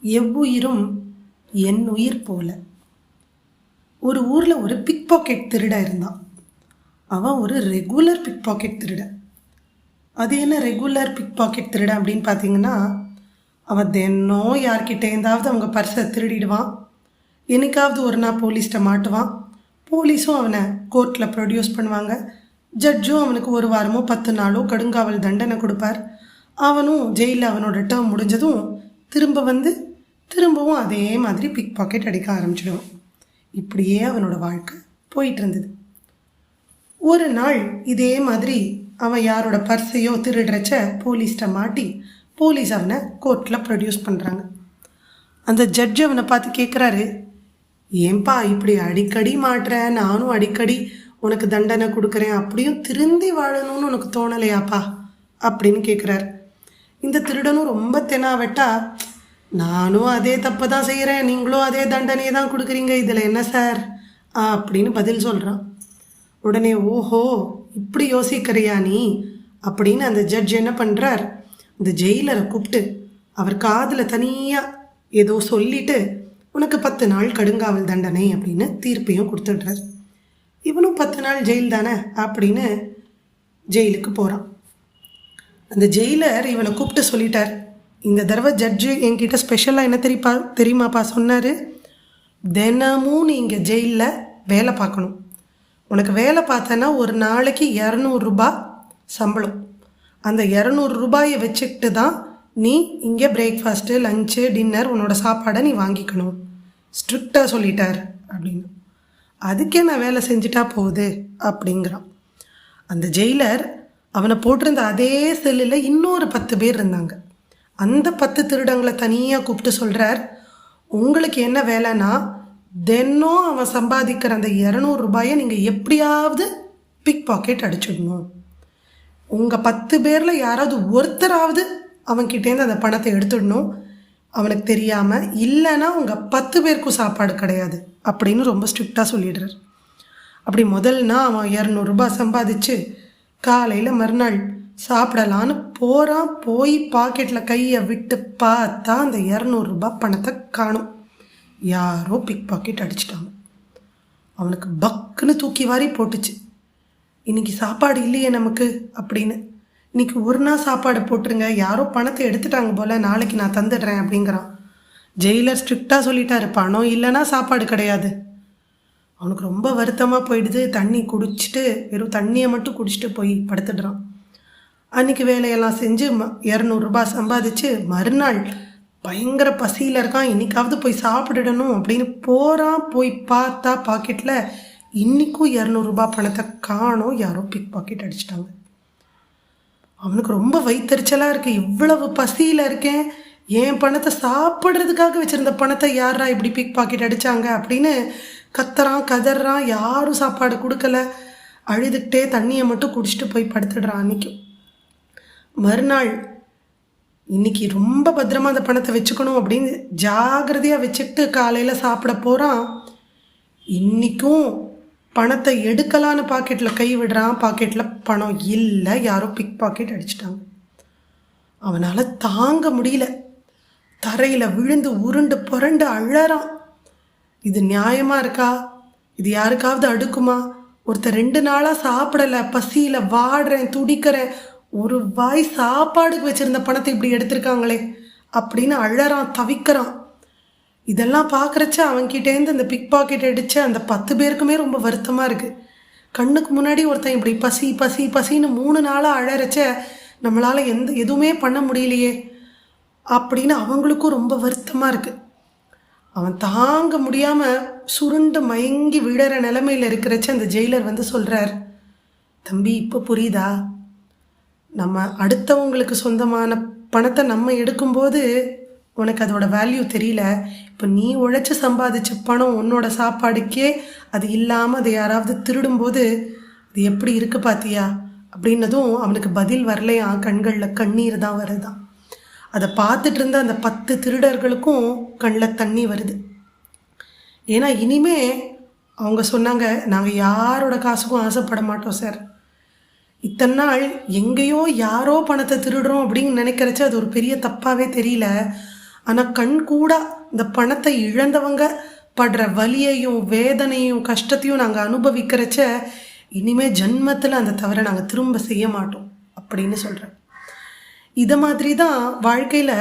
எவ்வுயிரும் என் உயிர் போல. ஒரு ஊரில் ஒரு பிக் பாக்கெட் திருட இருந்தான். அவன் ஒரு ரெகுலர் பிக் பாக்கெட் திருட. அது என்ன ரெகுலர் பிக் பாக்கெட் திருட அப்படின்னு பார்த்தீங்கன்னா, அவன் தினம் யார்கிட்டேருந்தாவது அவங்க பர்ஸை திருடிடுவான். என்னைக்காவது ஒரு நாள் போலீஸ்கிட்ட மாட்டுவான். போலீஸும் அவனை கோர்ட்டில் ப்ரொடியூஸ் பண்ணுவாங்க. ஜட்ஜும் அவனுக்கு 1 வாரமோ 10 நாளோ கடுங்காவல் தண்டனை கொடுப்பார். அவனும் ஜெயிலில் அவனோட டேர்ம் முடிஞ்சதும் திரும்பவும் அதே மாதிரி பிக் பாக்கெட் அடிக்க ஆரம்பிச்சிடுவான். இப்படியே அவனோட வாழ்க்கை போயிட்டு இருந்தது. ஒரு நாள் இதே மாதிரி அவன் யாரோட பர்ஸையோ திருடுறச்ச போலீஸ்கிட்ட மாட்டி போலீஸ் அவனை கோர்ட்டில் ப்ரொடியூஸ் பண்ணுறாங்க. அந்த ஜட்ஜ் அவனை பார்த்து கேட்குறாரு, ஏன்பா இப்படி அடிக்கடி மாட்டுற, நானும் அடிக்கடி உனக்கு தண்டனை கொடுக்குறேன், அப்படியும் திருந்தி வாழணும்னு உனக்கு தோணலையாப்பா அப்படின்னு கேட்குறாரு. இந்த திருடனும் ரொம்ப தெனாவட்டா, நானும் அதே தப்பை தான் செய்கிறேன், நீங்களும் அதே தண்டனையை தான் கொடுக்குறீங்க, இதில் என்ன சார் அப்படின்னு பதில் சொல்கிறான். உடனே ஓஹோ இப்படி யோசிக்கிறியா நீ அப்படின்னு அந்த ஜட்ஜ் என்ன பண்ணுறார், இந்த ஜெயிலரை கூப்பிட்டு அவர் காதில் தனியாக ஏதோ சொல்லிட்டு உனக்கு 10 நாள் கடுங்காவல் தண்டனை அப்படின்னு தீர்ப்பையும் கொடுத்துடுறார். இவனும் 10 நாள் ஜெயில் தானே அப்படின்னு ஜெயிலுக்கு போகிறான். அந்த ஜெயிலர் இவனை கூப்பிட்டு சொல்லிட்டார், இந்த தடவை ஜட்ஜு என்கிட்ட ஸ்பெஷலாக என்ன தெரியுமாப்பா சொன்னார், தினமும் நீ இங்கே ஜெயிலில் வேலை பார்க்கணும். உனக்கு வேலை பார்த்தனா ஒரு நாளைக்கு 200 ரூபாய் சம்பளம். அந்த 200 ரூபாயை வச்சுக்கிட்டு தான் நீ இங்கே பிரேக்ஃபாஸ்ட்டு, லஞ்சு, டின்னர், உன்னோட சாப்பாடை நீ வாங்கிக்கணும். ஸ்ட்ரிக்டாக சொல்லிட்டார் அப்படின்னு. அதுக்கே நான் வேலை செஞ்சுட்டா போகுது அப்படிங்கிறான். அந்த ஜெயிலர் அவனை போட்டிருந்த அதே செல்லில் இன்னொரு 10 பேர் இருந்தாங்க. அந்த 10 திருடங்களை தனியாக கூப்பிட்டு சொல்கிறார், உங்களுக்கு என்ன வேலைன்னா தினம் அவன் சம்பாதிக்கிற அந்த 200 ரூபாயை நீங்கள் எப்படியாவது பிக் பாக்கெட் அடிச்சிடணும். உங்கள் 10 பேரில் யாராவது ஒருத்தராவது அவன்கிட்டேருந்து அந்த பணத்தை எடுத்துடணும், அவனுக்கு தெரியாமல். இல்லைன்னா உங்கள் 10 பேருக்கும் சாப்பாடு கிடையாது அப்படின்னு ரொம்ப ஸ்ட்ரிக்டாக சொல்லிடுறார். அப்படி முதல்னா அவன் 200 ரூபாய் சம்பாதிச்சு காலையில் மறுநாள் சாப்பிடலான்னு போகிறான். போய் பாக்கெட்டில் கையை விட்டு பார்த்தா அந்த 200 ரூபாய் பணத்தை காணும். யாரோ பிக் பாக்கெட் அடிச்சிட்டாங்க. அவனுக்கு பக்குன்னு தூக்கி வாரி போட்டுச்சு. இன்றைக்கி சாப்பாடு இல்லையே நமக்கு அப்படின்னு. இன்றைக்கி ஒரு நாள் சாப்பாடு போட்டுருங்க, யாரோ பணத்தை எடுத்துட்டாங்க போல், நாளைக்கு நான் தந்துடுறேன் அப்படிங்கிறான். ஜெயிலர் ஸ்ட்ரிக்டாக சொல்லிட்டாரு, பணம் இல்லைன்னா சாப்பாடு கிடையாது. அவனுக்கு ரொம்ப வருத்தமாக போயிடுது. தண்ணி குடிச்சிட்டு வெறும் தண்ணியை மட்டும் குடிச்சிட்டு போய் படுத்துடுறான். அன்றைக்கி வேலையெல்லாம் செஞ்சு 200 ரூபாய் சம்பாதிச்சு மறுநாள் பயங்கர பசியில் இருக்கான். இன்றைக்காவது போய் சாப்பிடணும் அப்படின்னு போகிறான். போய் பார்த்தா பாக்கெட்டில் இன்றைக்கும் 200 ரூபாய் பணத்தை காணோம். யாரோ பிக் பாக்கெட் அடிச்சிட்டாங்க. அவனுக்கு ரொம்ப வயிற்றுச்சலாக இருக்குது. இவ்வளவு பசியில் இருக்கேன், என் பணத்தை சாப்பிட்றதுக்காக வச்சுருந்த பணத்தை யாரா இப்படி பிக் பாக்கெட் அடித்தாங்க அப்படின்னு கத்துறான், கதறான். யாரும் சாப்பாடு கொடுக்கல. அழுதுகிட்டே தண்ணியை மட்டும் குடிச்சிட்டு போய் படுத்துடுறான். அன்றைக்கும் மறுநாள் இன்றைக்கி ரொம்ப பத்திரமா அந்த பணத்தை வச்சுக்கணும் அப்படின்னு ஜாகிரதையாக வச்சுக்கிட்டு காலையில் சாப்பிட போகிறான். இன்றைக்கும் பணத்தை எடுக்கலான்னு பாக்கெட்டில் கை விடுறான். பாக்கெட்டில் பணம் இல்லை, யாரோ பிக் பாக்கெட் அடிச்சிட்டாங்க. அவனால் தாங்க முடியல. தரையில் விழுந்து உருண்டு புரண்டு அழறான். இது நியாயமாக இருக்கா? இது யாருக்காவது அடுக்குமா? ஒருத்தர் 2 நாளாக சாப்பிடலை, பசியில் வாடுறேன், துடிக்கிறேன், ஒரு வாய் சாப்பாடுக்கு வச்சுருந்த பணத்தை இப்படி எடுத்திருக்காங்களே அப்படின்னு அழறான், தவிக்கிறான். இதெல்லாம் பார்க்குறச்ச அவன்கிட்டேருந்து அந்த பிக் பாக்கெட் அடித்த அந்த 10 பேருக்குமே ரொம்ப வருத்தமாக இருக்குது. கண்ணுக்கு முன்னாடி ஒருத்தன் இப்படி பசி பசி பசின்னு 3 நாளாக அழறச்ச நம்மளால் எதுவுமே பண்ண முடியலையே அப்படின்னு அவங்களுக்கும் ரொம்ப வருத்தமாக இருக்குது. அவன் தாங்க முடியாமல் சுருண்டு மயங்கி விழற நிலைமையில் இருக்கிறச்ச அந்த ஜெயிலர் வந்து சொல்கிறார், தம்பி இப்போ புரியுதா? நம்ம அடுத்தவங்களுக்கு சொந்தமான பணத்தை நம்ம எடுக்கும்போது உனக்கு அதோட வேல்யூ தெரியல. இப்போ நீ உழைச்சி சம்பாதிச்ச பணம் உன்னோட சாப்பாடுக்கே அது இல்லாமல் அதை யாராவது திருடும்போது அது எப்படி இருக்குது பார்த்தியா அப்படின்னதும் அவனுக்கு பதில் வரலையா. கண்களில் கண்ணீர் தான் வருதான். அதை பார்த்துட்டு இருந்த அந்த 10 திருடர்களுக்கும் கண்ணில் தண்ணி வருது. ஏன்னா இனிமே அவங்க சொன்னாங்க, நாங்கள் யாரோட காசுக்கும் ஆசைப்பட மாட்டோம் சார். இத்தனை நாள் எங்கேயோ யாரோ பணத்தை திருடுறோம் அப்படின்னு நினைக்கிறச்ச அது ஒரு பெரிய தப்பாகவே தெரியல. ஆனால் கண் கூட இந்த பணத்தை இழந்தவங்க படுற வலியையும் வேதனையும் கஷ்டத்தையும் நாங்கள் அனுபவிக்கிறச்ச இனிமேல் ஜென்மத்தில் அந்த தவறை நாங்கள் திரும்ப செய்ய மாட்டோம் அப்படின்னு சொல்கிறேன். இதை மாதிரி தான் வாழ்க்கையில்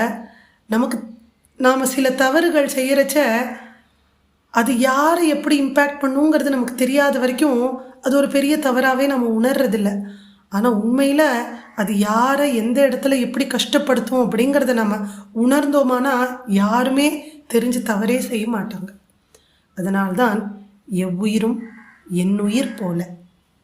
நாம் சில தவறுகள் செய்கிறச்ச அது யாரை எப்படி இம்பேக்ட் பண்ணுங்கிறது நமக்கு தெரியாத வரைக்கும் அது ஒரு பெரிய தவறாகவே நம்ம உணர்றதில்ல. ஆனால் உண்மையில் அது யாரை எந்த இடத்துல எப்படி கஷ்டப்படுத்தும் அப்படிங்கிறத நம்ம உணர்ந்தோமானா யாருமே தெரிஞ்சு தவறே செய்ய மாட்டாங்க. அதனால்தான் எவ்வுயிரும் என் உயிர் போல.